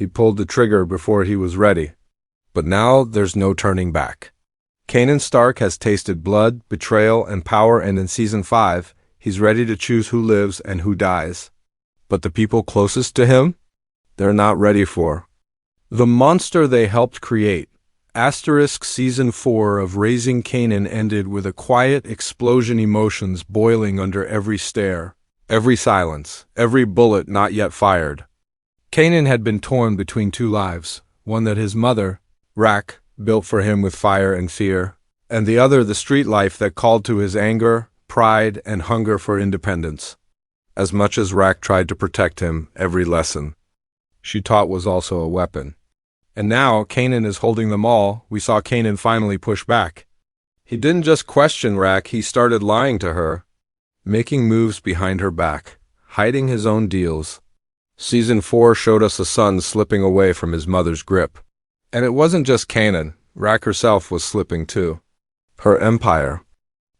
He pulled the trigger before he was ready. But now there's no turning back. Kanan Stark has tasted blood, betrayal, and power, and in Season 5, he's ready to choose who lives and who dies. But the people closest to him? They're not ready for the monster they helped create. Season 4 of Raising Kanan ended with a quiet explosion, emotions boiling under every stare, every silence, every bullet not yet fired. Kanan had been torn between two lives, one that his mother, Rak, built for him with fire and fear, and the other the street life that called to his anger, pride, and hunger for independence. As much as Rak tried to protect him, every lesson she taught was also a weapon. And now Kanan is holding them all. We saw Kanan finally push back. He didn't just question Rak, he started lying to her, making moves behind her back, hiding his own deals. Season 4 showed us a son slipping away from his mother's grip. And it wasn't just Kanan, Rak herself was slipping too. Her empire,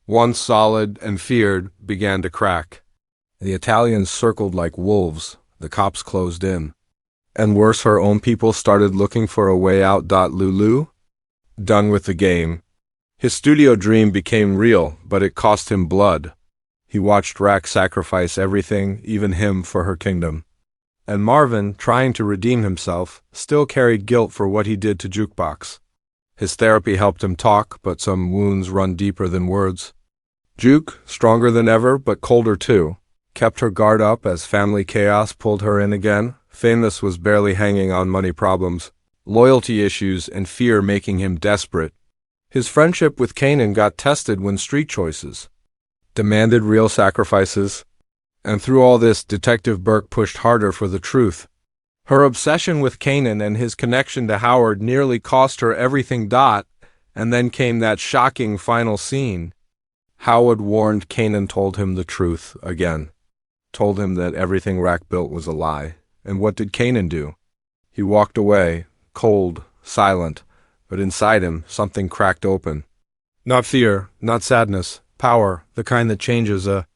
once solid and feared, began to crack. The Italians circled like wolves, the cops closed in. And worse, her own people started looking for a way out. Lulu? Done with the game. His studio dream became real, but it cost him blood. He watched Rak sacrifice everything, even him, for her kingdom. And Marvin, trying to redeem himself, still carried guilt for what he did to Jukebox. His therapy helped him talk, but some wounds run deeper than words. Juke, stronger than ever, but colder too, kept her guard up as family chaos pulled her in again. Famous was barely hanging on money problems, loyalty issues, and fear making him desperate. His friendship with Kanan got tested when street choices demanded real sacrifices. And through all this, Detective Burke pushed harder for the truth. Her obsession with Kanan and his connection to Howard nearly cost her everything. And then came that shocking final scene. Howard warned Kanan, told him the truth again. Told him that everything Rak built was a lie. And what did Kanan do? He walked away, cold, silent, but inside him something cracked open. Not fear, not sadness, power, the kind that changes a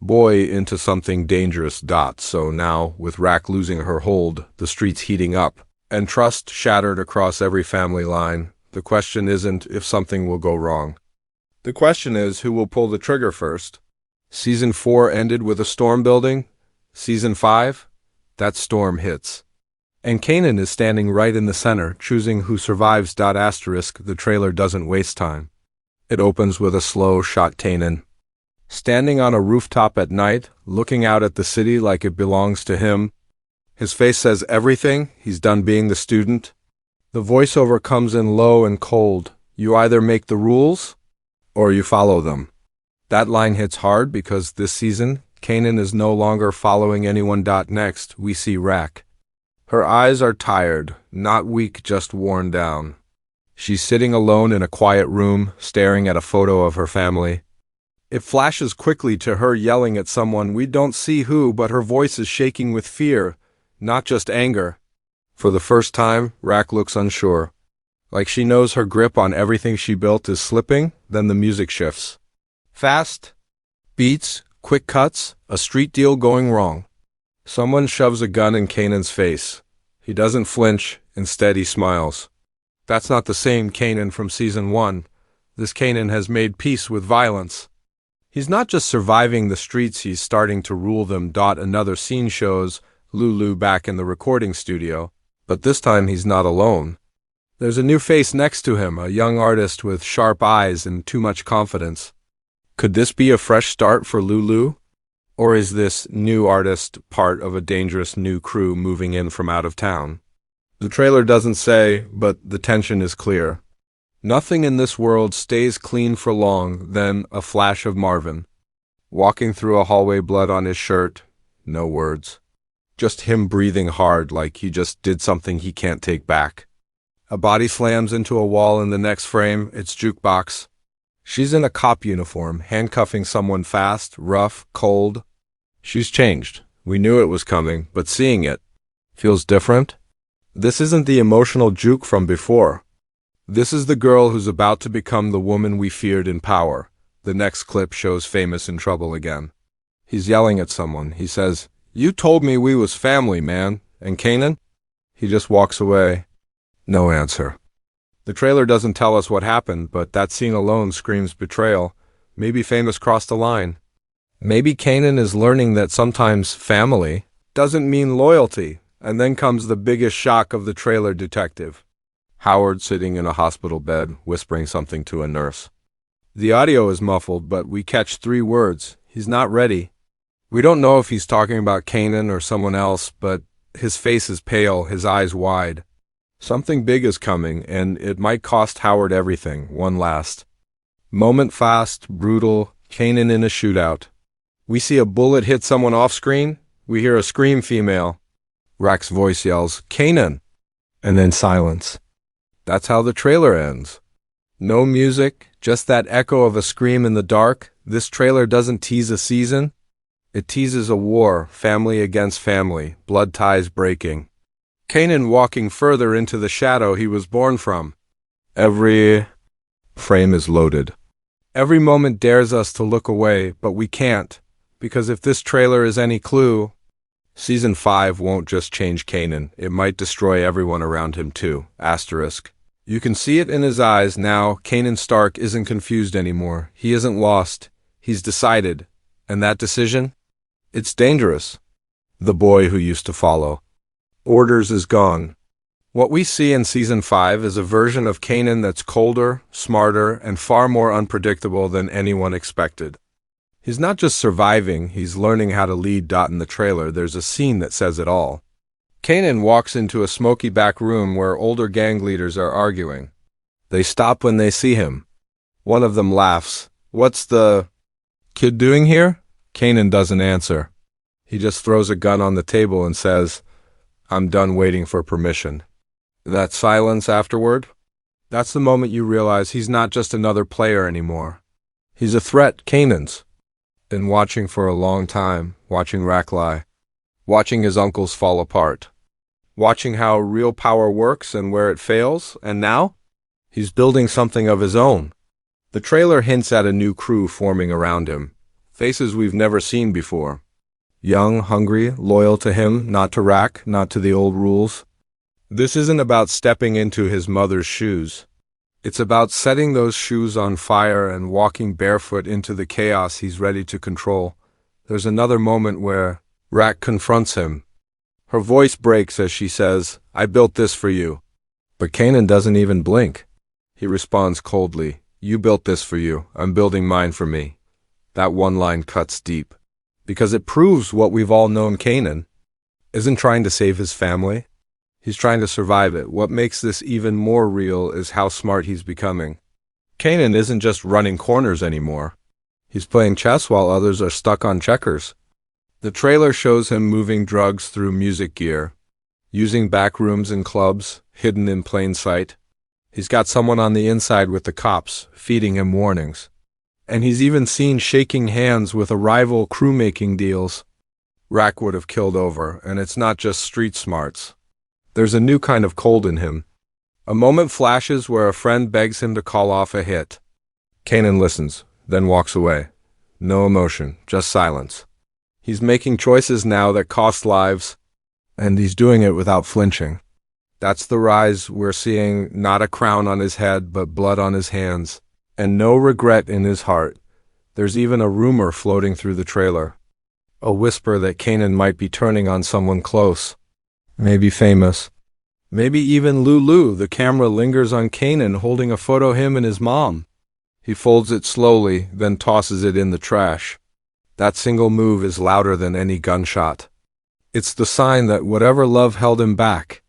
boy into something dangerous. So now, with Rak losing her hold, the streets heating up, and trust shattered across every family line, the question isn't if something will go wrong. The question is who will pull the trigger first. Season 4 ended with a storm building. Season 5? That storm hits. And Kanan is standing right in the center, choosing who survives. The trailer doesn't waste time. It opens with a slow shot. Kanan standing on a rooftop at night, looking out at the city like it belongs to him. His face says everything. He's done being the student. The voiceover comes in low and cold. You either make the rules, or you follow them. That line hits hard because this season, Kanan is no longer following anyone. Next, we see Rak. Her eyes are tired, not weak, just worn down. She's sitting alone in a quiet room, staring at a photo of her family. It flashes quickly to her yelling at someone, we don't see who, but her voice is shaking with fear, not just anger. For the first time, Rak looks unsure. Like she knows her grip on everything she built is slipping. Then the music shifts. Fast beats, quick cuts, a street deal going wrong. Someone shoves a gun in Kanan's face. He doesn't flinch, instead he smiles. That's not the same Kanan from Season 1. This Kanan has made peace with violence. He's not just surviving the streets, he's starting to rule them. Another scene shows Lulu back in the recording studio, but this time he's not alone. There's a new face next to him, a young artist with sharp eyes and too much confidence. Could this be a fresh start for Lulu? Or is this new artist part of a dangerous new crew moving in from out of town? The trailer doesn't say, but the tension is clear. Nothing in this world stays clean for long. Then a flash of Marvin, walking through a hallway, blood on his shirt, no words. Just him breathing hard like he just did something he can't take back. A body slams into a wall in the next frame. It's Jukebox. She's in a cop uniform, handcuffing someone fast, rough, cold. She's changed. We knew it was coming, but seeing it feels different. This isn't the emotional Juke from before. This is the girl who's about to become the woman we feared in power. The next clip shows Famous in trouble again. He's yelling at someone. He says, "You told me we was family, man." And Kanan? He just walks away. No answer. The trailer doesn't tell us what happened, but that scene alone screams betrayal. Maybe Famous crossed the line. Maybe Kanan is learning that sometimes family doesn't mean loyalty. And then comes the biggest shock of the trailer detective. Howard sitting in a hospital bed, whispering something to a nurse. The audio is muffled, but we catch 3 words. He's not ready. We don't know if he's talking about Kanan or someone else, but his face is pale, his eyes wide. Something big is coming, and it might cost Howard everything. One last moment, fast, brutal, Kanan in a shootout. We see a bullet hit someone off screen. We hear a scream female. Rack's voice yells, "Kanan!" And then silence. That's how the trailer ends. No music, just that echo of a scream in the dark. This trailer doesn't tease a season. It teases a war, family against family, blood ties breaking. Kanan walking further into the shadow he was born from. Every frame is loaded. Every moment dares us to look away, but we can't, because if this trailer is any clue, Season 5 won't just change Kanan, it might destroy everyone around him too. Asterisk. You can see it in his eyes now. Kanan Stark isn't confused anymore. He isn't lost. He's decided. And that decision? It's dangerous. The boy who used to follow orders is gone. What we see in Season 5 is a version of Kanan that's colder, smarter, and far more unpredictable than anyone expected. He's not just surviving, he's learning how to lead. In the trailer, there's a scene that says it all. Kanan walks into a smoky back room where older gang leaders are arguing. They stop when they see him. One of them laughs. "What's the kid doing here?" Kanan doesn't answer. He just throws a gun on the table and says, "I'm done waiting for permission." That silence afterward? That's the moment you realize he's not just another player anymore. He's a threat, Kanan's. Been watching for a long time, watching Rack lie, watching his uncles fall apart, watching how real power works and where it fails, and now? He's building something of his own. The trailer hints at a new crew forming around him, faces we've never seen before. Young, hungry, loyal to him, not to Rack, not to the old rules. This isn't about stepping into his mother's shoes. It's about setting those shoes on fire and walking barefoot into the chaos he's ready to control. There's another moment where Rack confronts him. Her voice breaks as she says, "I built this for you." But Kanan doesn't even blink. He responds coldly, "You built this for you. I'm building mine for me." That one line cuts deep, because it proves what we've all known. Kanan isn't trying to save his family. He's trying to survive it. What makes this even more real is how smart he's becoming. Kanan isn't just running corners anymore. He's playing chess while others are stuck on checkers. The trailer shows him moving drugs through music gear, using back rooms and clubs, hidden in plain sight. He's got someone on the inside with the cops, feeding him warnings. And he's even seen shaking hands with a rival crew making deals Rack would have killed over, and it's not just street smarts. There's a new kind of cold in him. A moment flashes where a friend begs him to call off a hit. Kanan listens, then walks away. No emotion, just silence. He's making choices now that cost lives, and he's doing it without flinching. That's the rise we're seeing, not a crown on his head, but blood on his hands, and no regret in his heart. There's even a rumor floating through the trailer. A whisper that Kanan might be turning on someone close. Maybe Famous. Maybe even Lulu. The camera lingers on Kanan holding a photo of him and his mom. He folds it slowly, then tosses it in the trash. That single move is louder than any gunshot. It's the sign that whatever love held him back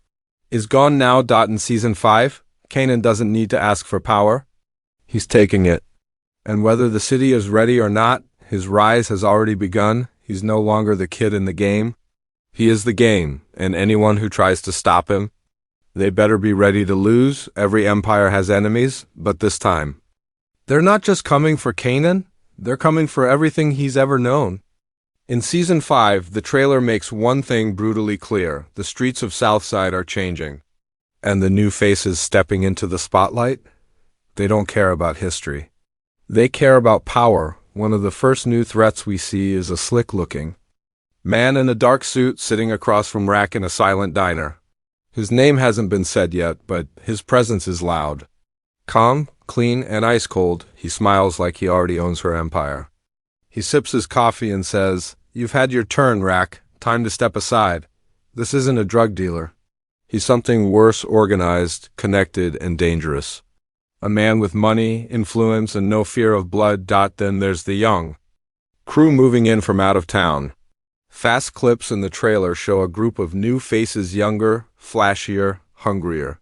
is gone now. In Season 5, Kanan doesn't need to ask for power. He's taking it. And whether the city is ready or not, his rise has already begun. He's no longer the kid in the game. He is the game, and anyone who tries to stop him, they better be ready to lose. Every empire has enemies, but this time, they're not just coming for Kanan, they're coming for everything he's ever known. In Season 5, the trailer makes one thing brutally clear. The streets of Southside are changing. And the new faces stepping into the spotlight, they don't care about history. They care about power. One of the first new threats we see is a slick-looking man in a dark suit sitting across from Rack in a silent diner. His name hasn't been said yet, but his presence is loud. Calm, clean, and ice-cold, he smiles like he already owns her empire. He sips his coffee and says, "You've had your turn, Rack. Time to step aside. This isn't a drug dealer. He's something worse, organized, connected, and dangerous. A man with money, influence, and no fear of blood. Then there's the young crew moving in from out of town. Fast clips in the trailer show a group of new faces, younger, flashier, hungrier.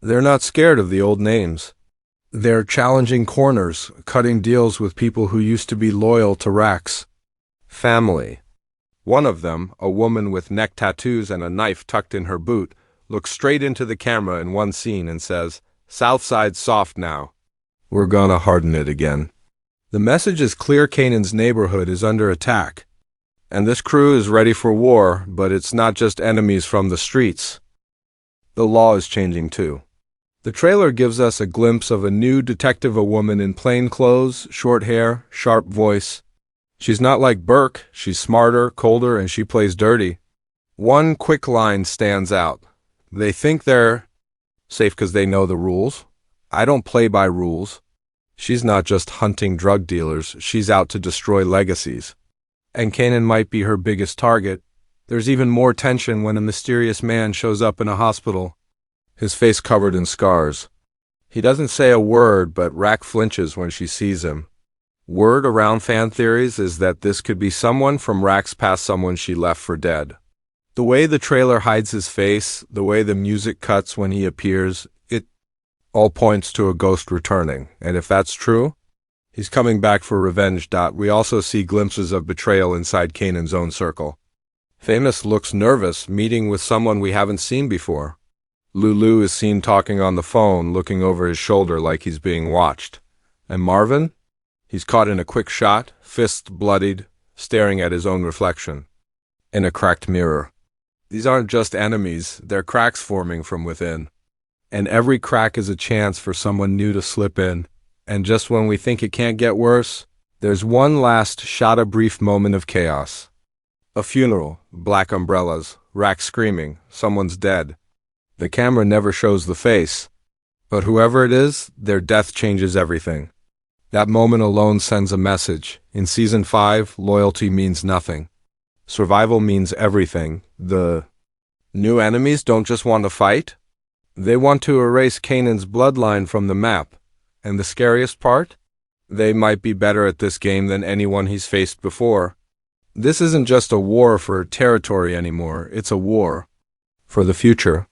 They're not scared of the old names. They're challenging corners, cutting deals with people who used to be loyal to Rack's family. One of them, a woman with neck tattoos and a knife tucked in her boot, looks straight into the camera in one scene and says, "Southside's soft now. We're gonna harden it again." The message is clear: Kanan's neighborhood is under attack. And this crew is ready for war, but it's not just enemies from the streets. The law is changing too. The trailer gives us a glimpse of a new detective, a woman in plain clothes, short hair, sharp voice. She's not like Burke, she's smarter, colder, and she plays dirty. One quick line stands out. They think they're safe because they know the rules. I don't play by rules. She's not just hunting drug dealers, she's out to destroy legacies. And Kanan might be her biggest target. There's even more tension when a mysterious man shows up in a hospital, his face covered in scars. He doesn't say a word, but Rack flinches when she sees him. Word around fan theories is that this could be someone from Rack's past, someone she left for dead. The way the trailer hides his face, the way the music cuts when he appears, it all points to a ghost returning. And if that's true, he's coming back for revenge. We also see glimpses of betrayal inside Kanan's own circle. Famous looks nervous, meeting with someone we haven't seen before. Lulu is seen talking on the phone, looking over his shoulder like he's being watched. And Marvin? He's caught in a quick shot, fists bloodied, staring at his own reflection in a cracked mirror. These aren't just enemies, they're cracks forming from within. And every crack is a chance for someone new to slip in. And just when we think it can't get worse, there's one last shot, a brief moment of chaos. A funeral, black umbrellas, Rack screaming, someone's dead. The camera never shows the face, but whoever it is, their death changes everything. That moment alone sends a message. In Season 5, loyalty means nothing. Survival means everything. The new enemies don't just want to fight, they want to erase Kanan's bloodline from the map. And the scariest part? They might be better at this game than anyone he's faced before. This isn't just a war for territory anymore, it's a war for the future.